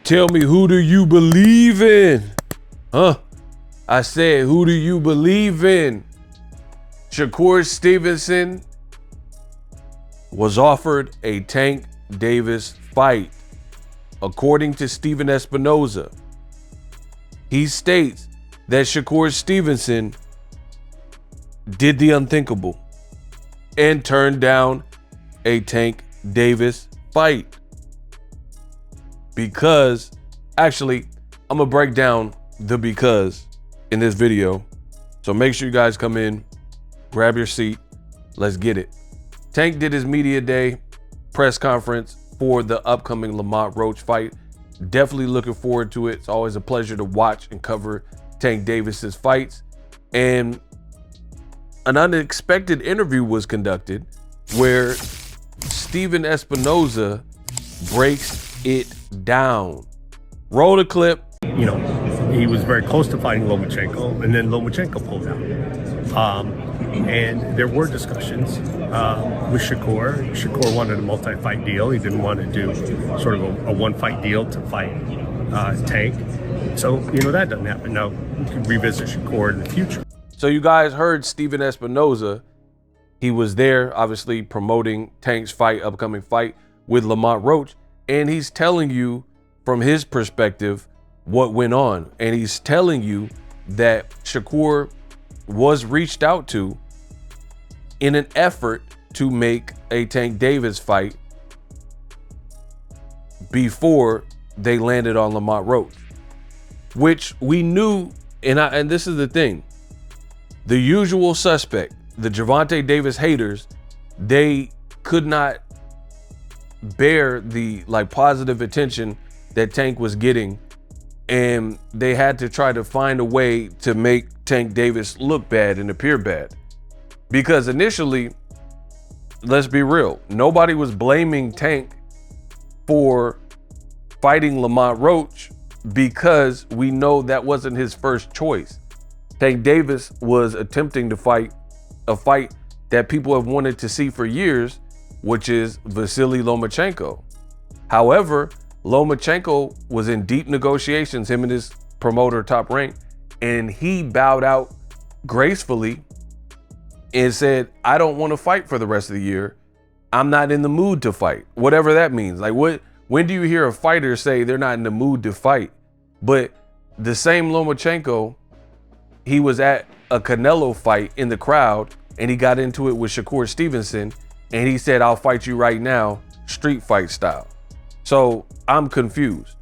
Tell me, who do you believe in? Huh? I said, who do you believe in? Shakur Stevenson was offered a Tank Davis fight. According to Stephen Espinoza, he states that Shakur Stevenson did the unthinkable and turned down a Tank Davis fight. Because, actually, I'm gonna break down the because in this video. So make sure you guys come in, grab your seat, let's get it. Tank did his media day press conference for the upcoming Lamont Roach fight. Definitely looking forward to it. It's always a pleasure to watch and cover Tank Davis's fights. And an unexpected interview was conducted where Stephen Espinoza breaks it down. Roll the clip. You know, he was very close to fighting Lomachenko, and then Lomachenko pulled out. And there were discussions with Shakur. Shakur wanted a multi-fight deal. He didn't want to do sort of a one-fight deal to fight Tank. So, you know, that doesn't happen. Now, we can revisit Shakur in the future. So you guys heard Stephen Espinoza. He was there, obviously, promoting Tank's fight, upcoming fight with Lamont Roach. And he's telling you from his perspective what went on. And he's telling you that Shakur was reached out to in an effort to make a Tank Davis fight before they landed on Lamont Roach, which we knew. And this is the thing, the usual suspect, the Gervonta Davis haters, they could not bear the positive attention that Tank was getting, and they had to try to find a way to make Tank Davis look bad and appear bad. Because initially, let's be real, nobody was blaming Tank for fighting Lamont Roach because we know that wasn't his first choice. Tank Davis was attempting to fight a fight that people have wanted to see for years, which is Vasily Lomachenko. However, Lomachenko was in deep negotiations, him and his promoter Top Rank, and he bowed out gracefully and said, I don't want to fight for the rest of the year. I'm not in the mood to fight, whatever that means. When do you hear a fighter say they're not in the mood to fight? But the same Lomachenko, he was at a Canelo fight in the crowd and he got into it with Shakur Stevenson and he said, I'll fight you right now, street fight style. So I'm confused.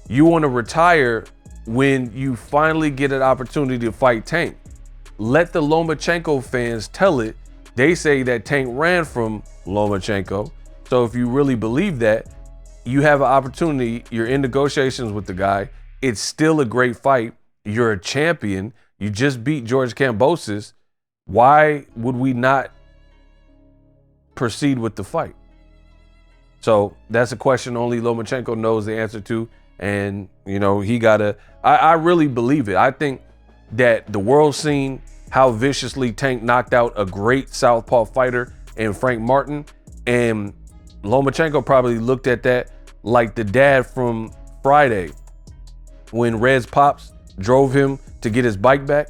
You want to retire when you finally get an opportunity to fight Tank. Let the Lomachenko fans tell it. They say that Tank ran from Lomachenko. So if you really believe that, you have an opportunity. You're in negotiations with the guy. It's still a great fight. You're a champion. You just beat George Kambosos. Why would we not proceed with the fight? So that's a question only Lomachenko knows the answer to. And, you know, he gotta, I really believe it. I think that the world seen how viciously Tank knocked out a great southpaw fighter in Frank Martin. And Lomachenko probably looked at that like the dad from Friday when Red's Pops drove him to get his bike back.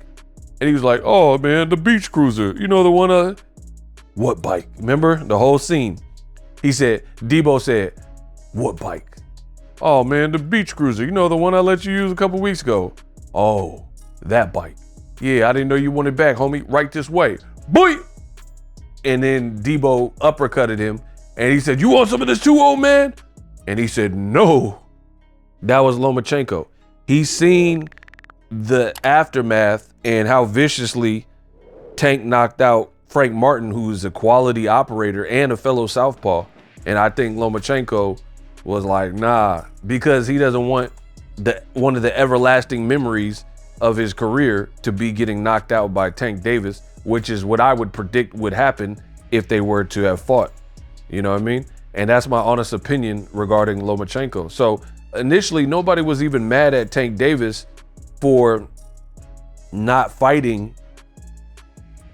And he was like, oh man, the beach cruiser. You know, the one, what bike? Remember the whole scene? He said, Debo said, what bike? Oh man, the beach cruiser. You know, the one I let you use a couple weeks ago. Oh, that bike. Yeah, I didn't know you wanted back, homie. Right this way. Boy! And then Debo uppercutted him. And he said, you want some of this too, old man? And he said, no. That was Lomachenko. He's seen the aftermath and how viciously Tank knocked out Frank Martin, who's a quality operator and a fellow southpaw. And I think Lomachenko was like, nah, because he doesn't want one of the everlasting memories of his career to be getting knocked out by Tank Davis, which is what I would predict would happen if they were to have fought. You know what I mean? And that's my honest opinion regarding Lomachenko. So initially, nobody was even mad at Tank Davis for not fighting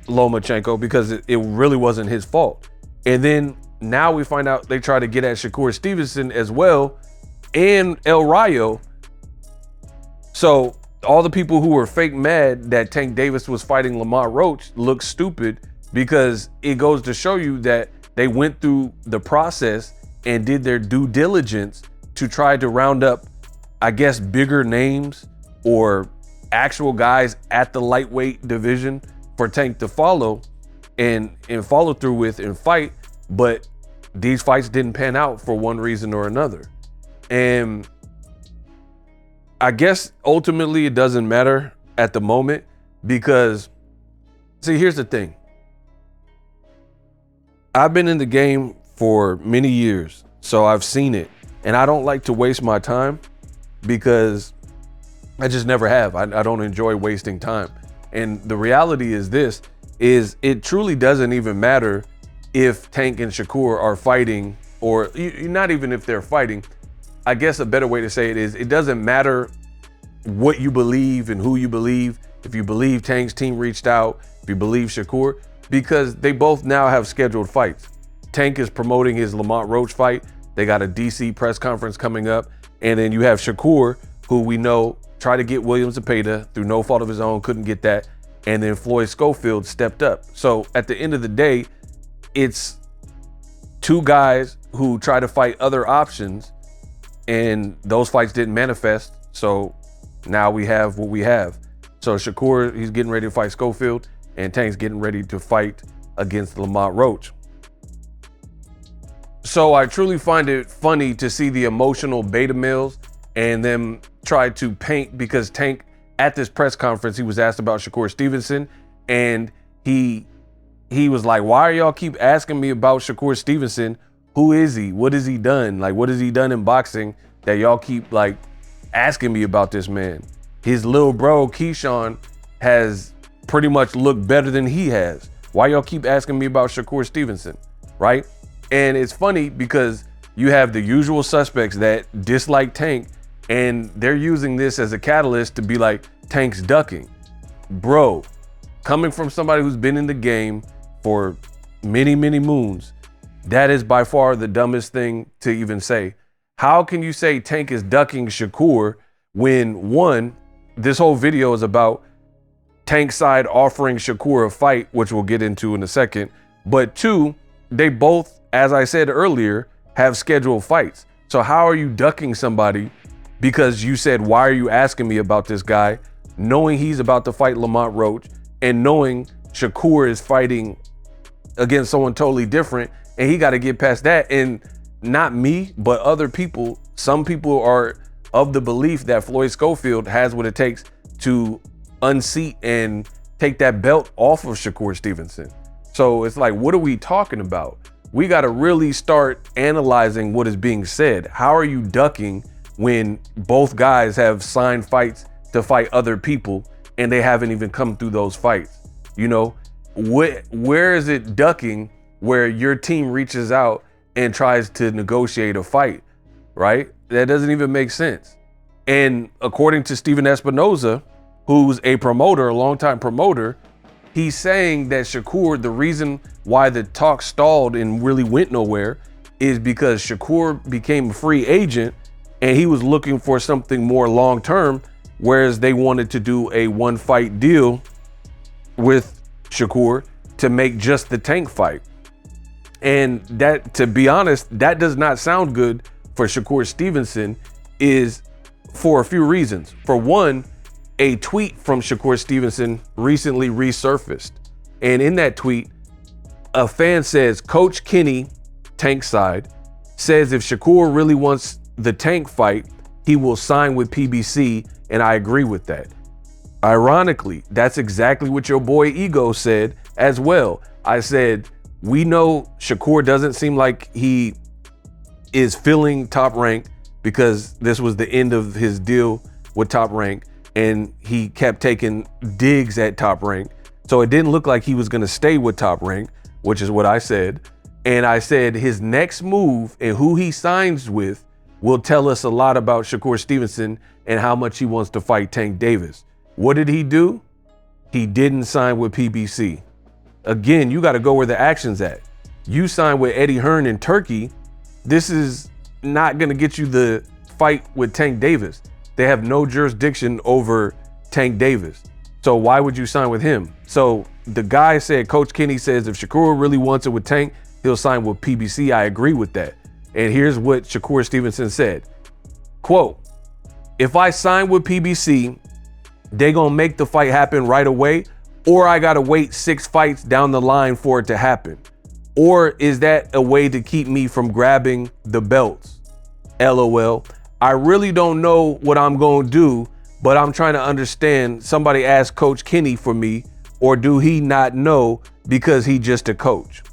Lomachenko because it really wasn't his fault. And then now we find out they try to get at Shakur Stevenson as well and El Rayo. So all the people who were fake mad that Tank Davis was fighting Lamont Roach look stupid, because it goes to show you that they went through the process and did their due diligence to try to round up, I guess, bigger names or actual guys at the lightweight division for Tank to follow and follow through with and fight. But these fights didn't pan out for one reason or another. And I guess ultimately it doesn't matter at the moment, because, see, here's the thing. I've been in the game for many years, so I've seen it, and I don't like to waste my time, because I just never have. I don't enjoy wasting time. And the reality is this, is it truly doesn't even matter if Tank and Shakur are fighting, or not even if they're fighting. I guess a better way to say it is, it doesn't matter what you believe and who you believe. If you believe Tank's team reached out, if you believe Shakur, because they both now have scheduled fights. Tank is promoting his Lamont Roach fight. They got a DC press conference coming up. And then you have Shakur, who we know tried to get Williams Zepeda through no fault of his own, couldn't get that. And then Floyd Schofield stepped up. So at the end of the day, it's two guys who try to fight other options, and those fights didn't manifest. So now we have what we have. So Shakur, he's getting ready to fight Schofield, and Tank's getting ready to fight against Lamont Roach. So I truly find it funny to see the emotional beta males and them try to paint, because Tank, at this press conference, he was asked about Shakur Stevenson, and he was like, why are y'all keep asking me about Shakur Stevenson? Who is he? What has he done? Like, what has he done in boxing that y'all keep like asking me about this man? His little bro, Keyshawn, has pretty much looked better than he has. Why y'all keep asking me about Shakur Stevenson, right? And it's funny because you have the usual suspects that dislike Tank, and they're using this as a catalyst to be like, Tank's ducking. Bro, coming from somebody who's been in the game for many, many moons, that is by far the dumbest thing to even say. How can you say Tank is ducking Shakur when, one, this whole video is about Tank's side offering Shakur a fight, which we'll get into in a second, but two, they both, as I said earlier, have scheduled fights. So how are you ducking somebody because you said, why are you asking me about this guy, knowing he's about to fight Lamont Roach and knowing Shakur is fighting against someone totally different, and he got to get past that? And not me, but other people, some people are of the belief that Floyd Schofield has what it takes to unseat and take that belt off of Shakur Stevenson. So it's like, what are we talking about? We got to really start analyzing what is being said. How are you ducking when both guys have signed fights to fight other people and they haven't even come through those fights? You know, where is it ducking where your team reaches out and tries to negotiate a fight, right? That doesn't even make sense. And according to Stephen Espinoza, who's a promoter, a longtime promoter, he's saying that Shakur, the reason why the talk stalled and really went nowhere is because Shakur became a free agent and he was looking for something more long-term, whereas they wanted to do a one-fight deal with Shakur to make just the Tank fight. And that, to be honest, that does not sound good for Shakur Stevenson, is for a few reasons. For one, a tweet from Shakur Stevenson recently resurfaced. And in that tweet, a fan says, Coach Kenny, Tank side, says if Shakur really wants the Tank fight, he will sign with PBC, and I agree with that. Ironically, that's exactly what your boy Ego said as well. I said, we know Shakur doesn't seem like he is feeling Top Rank because this was the end of his deal with Top Rank, and he kept taking digs at Top Rank. So it didn't look like he was going to stay with Top Rank, which is what I said. And I said his next move and who he signs with will tell us a lot about Shakur Stevenson and how much he wants to fight Tank Davis. What did he do? He didn't sign with PBC. Again, you got to go where the action's at. You signed with Eddie Hearn in Turkey. This is not going to get you the fight with Tank Davis. They have no jurisdiction over Tank Davis. So why would you sign with him? So the guy said, Coach Kenny says if Shakur really wants it with Tank, he'll sign with PBC. I agree with that. And here's what Shakur Stevenson said. Quote, if I sign with PBC, they gonna make the fight happen right away, or I gotta wait 6 fights down the line for it to happen? Or is that a way to keep me from grabbing the belts? LOL. I really don't know what I'm gonna do, but I'm trying to understand. Somebody asked Coach Kenny for me, or do he not know because he just a coach?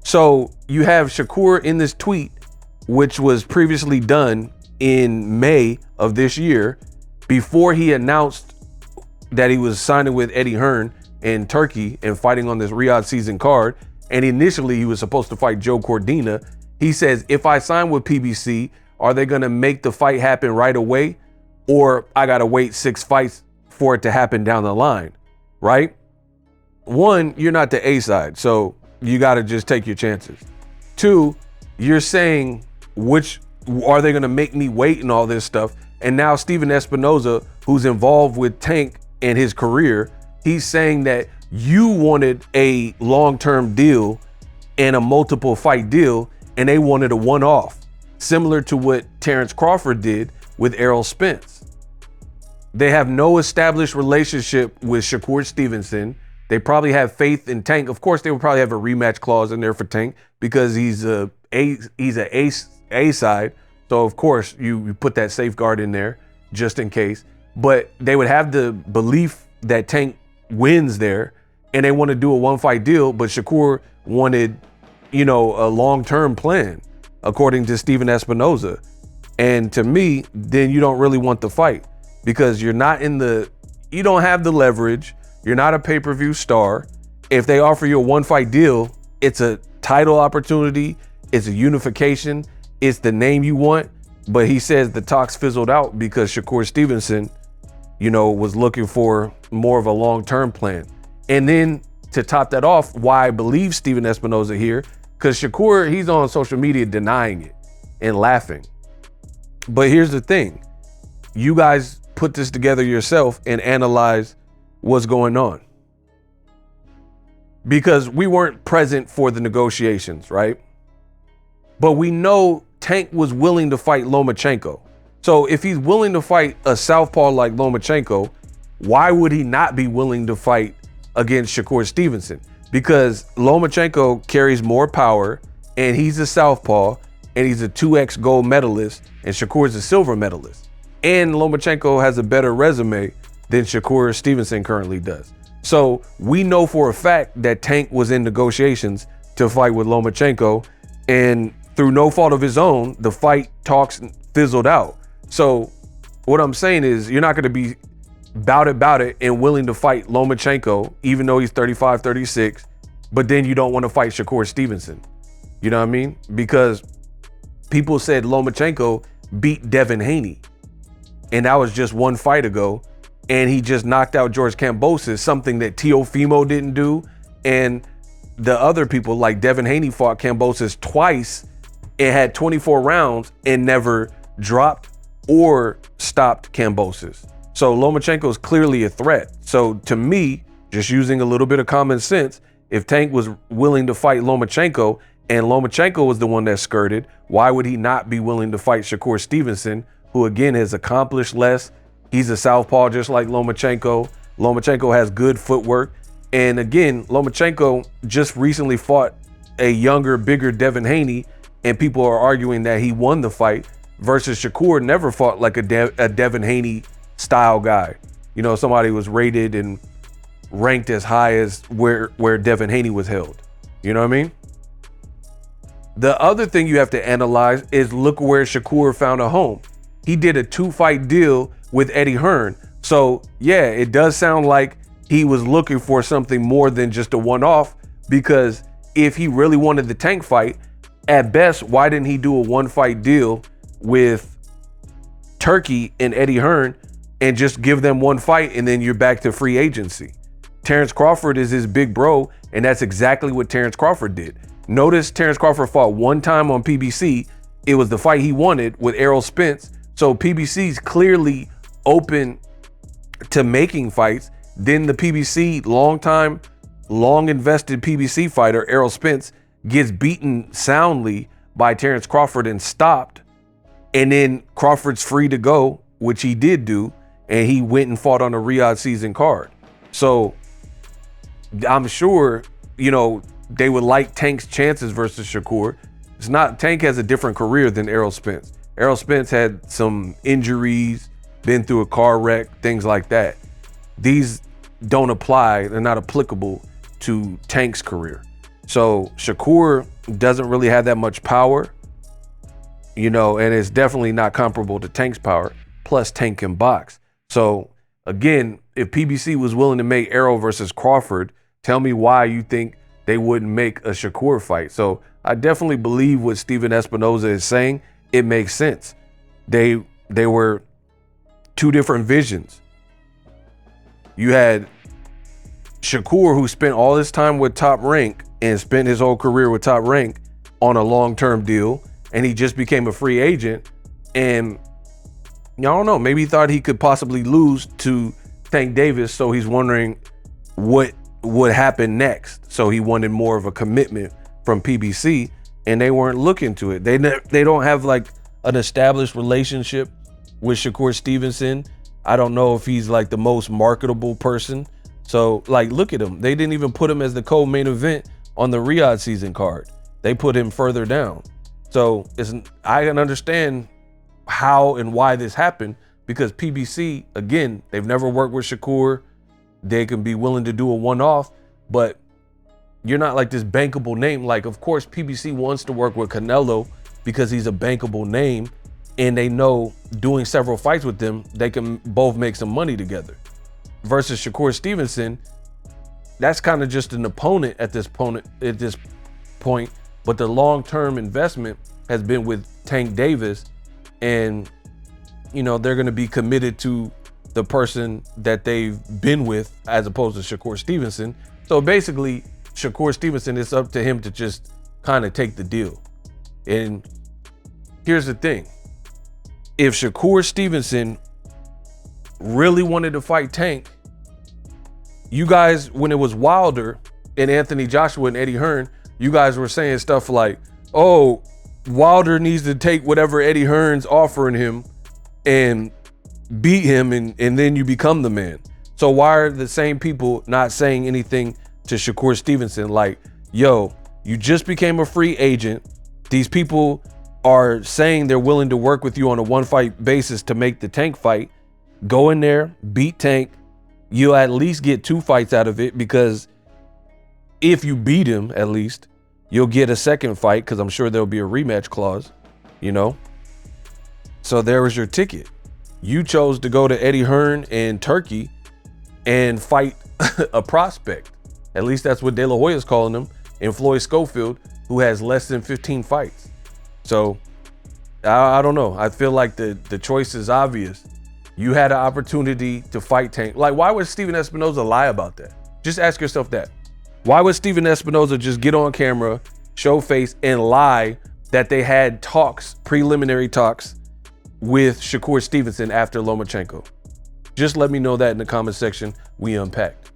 So you have Shakur in this tweet, which was previously done in May of this year, before he announced that he was signing with Eddie Hearn in Turkey and fighting on this Riyadh season card. And initially he was supposed to fight Joe Cordina. He says, if I sign with PBC, are they gonna make the fight happen right away? Or I gotta wait 6 fights for it to happen down the line, right? One, you're not the A side, so you gotta just take your chances. 2, you're saying, which are they gonna make me wait and all this stuff? And now Stephen Espinoza, who's involved with Tank and his career, he's saying that you wanted a long-term deal and a multiple fight deal, and they wanted a one-off, similar to what Terrence Crawford did with Errol Spence. They have no established relationship with Shakur Stevenson. They probably have faith in Tank. Of course, they would probably have a rematch clause in there for Tank because he's a A side. So of course you put that safeguard in there just in case. But they would have the belief that Tank wins there, and they want to do a 1-fight deal. But Shakur wanted, a long-term plan, according to Stephen Espinoza. And to me, then you don't really want the fight because you don't have the leverage. You're not a pay-per-view star. If they offer you a 1-fight deal, it's a title opportunity. It's a unification. It's the name you want. But he says the talks fizzled out because Shakur Stevenson, was looking for more of a long-term plan. And then to top that off, why I believe Stephen Espinoza here, because Shakur, he's on social media denying it and laughing. But here's the thing. You guys put this together yourself and analyze what's going on. Because we weren't present for the negotiations, right? But we know Tank was willing to fight Lomachenko. So if he's willing to fight a southpaw like Lomachenko, why would he not be willing to fight against Shakur Stevenson? Because Lomachenko carries more power, and he's a southpaw, and he's a 2x gold medalist, and Shakur's a silver medalist. And Lomachenko has a better resume than Shakur Stevenson currently does. So we know for a fact that Tank was in negotiations to fight with Lomachenko, and through no fault of his own, the fight talks fizzled out. So what I'm saying is you're not going to be about it and willing to fight Lomachenko, even though he's 35, 36, but then you don't want to fight Shakur Stevenson. You know what I mean? Because people said Lomachenko beat Devin Haney, and that was just 1 fight ago, and he just knocked out George Kambosos, something that Teofimo didn't do, and the other people like Devin Haney fought Kambosos twice and had 24 rounds and never dropped or stopped Kambosos. So Lomachenko is clearly a threat. So to me, just using a little bit of common sense, if Tank was willing to fight Lomachenko and Lomachenko was the one that skirted, why would he not be willing to fight Shakur Stevenson, who again has accomplished less? He's a southpaw just like Lomachenko. Lomachenko has good footwork. And again, Lomachenko just recently fought a younger, bigger Devin Haney, and people are arguing that he won the fight, versus Shakur never fought like a Devin Haney style guy. Somebody was rated and ranked as high as where Devin Haney was held. You know what I mean? The other thing you have to analyze is look where Shakur found a home. He did a 2-fight deal with Eddie Hearn. So yeah, it does sound like he was looking for something more than just a one-off, because if he really wanted the Tank fight, at best, why didn't he do a 1-fight deal with Turkey and Eddie Hearn and just give them 1 fight and then you're back to free agency? Terrence Crawford is his big bro, and that's exactly what Terrence Crawford did. Notice Terrence Crawford fought 1 time on PBC. It was the fight he wanted with Errol Spence, So PBC's clearly open to making fights. Then the PBC, long invested PBC fighter, Errol Spence, gets beaten soundly by Terrence Crawford and stopped. And then Crawford's free to go, which he did do. And he went and fought on a Riyadh season card. So I'm sure, they would like Tank's chances versus Shakur. It's not, Tank has a different career than Errol Spence. Errol Spence had some injuries, been through a car wreck, things like that. These don't apply, they're not applicable to Tank's career. So Shakur doesn't really have that much power, and it's definitely not comparable to Tank's power. Plus Tank can box. So again, if PBC was willing to make Errol versus Crawford, tell me why you think they wouldn't make a Shakur fight. So I definitely believe what Stephen Espinoza is saying. It makes sense. They were two different visions. You had Shakur, who spent all his time with Top Rank and spent his whole career with Top Rank on a long-term deal, and he just became a free agent. And I don't know, maybe he thought he could possibly lose to Tank Davis, so he's wondering what would happen next. So he wanted more of a commitment from PBC, and they weren't looking to it. They don't have like an established relationship with Shakur Stevenson. I don't know if he's like the most marketable person. So like, look at him. They didn't even put him as the co-main event on the Riyadh season card. They put him further down. So I can understand how and why this happened, because PBC, again, they've never worked with Shakur. They can be willing to do a one-off, but you're not like this bankable name. Like, of course, PBC wants to work with Canelo because he's a bankable name, and they know doing several fights with them, they can both make some money together. Versus Shakur Stevenson, that's kind of just an opponent at this point, but the long-term investment has been with Tank Davis, and they're going to be committed to the person that they've been with as opposed to Shakur Stevenson. So basically, Shakur Stevenson, it's up to him to just kind of take the deal. And here's the thing. If Shakur Stevenson really wanted to fight Tank, you guys, when it was Wilder and Anthony Joshua and Eddie Hearn, you guys were saying stuff like, oh, Wilder needs to take whatever Eddie Hearn's offering him and beat him, and then you become the man. So why are the same people not saying anything to Shakur Stevenson like, yo, you just became a free agent. These people are saying they're willing to work with you on a one-fight basis to make the Tank fight. Go in there, beat Tank. You'll at least get 2 fights out of it, because if you beat him, at least, you'll get a second fight, because I'm sure there'll be a rematch clause, So there was your ticket. You chose to go to Eddie Hearn in Turkey and fight a prospect. At least that's what De La Hoya's calling him, and Floyd Schofield, who has less than 15 fights. So I don't know. I feel like the choice is obvious. You had an opportunity to fight Tank. Like, why would Stephen Espinoza lie about that? Just ask yourself that. Why would Stephen Espinoza just get on camera, show face, and lie that they had talks, preliminary talks, with Shakur Stevenson after Lomachenko? Just let me know that in the comment section. We unpacked.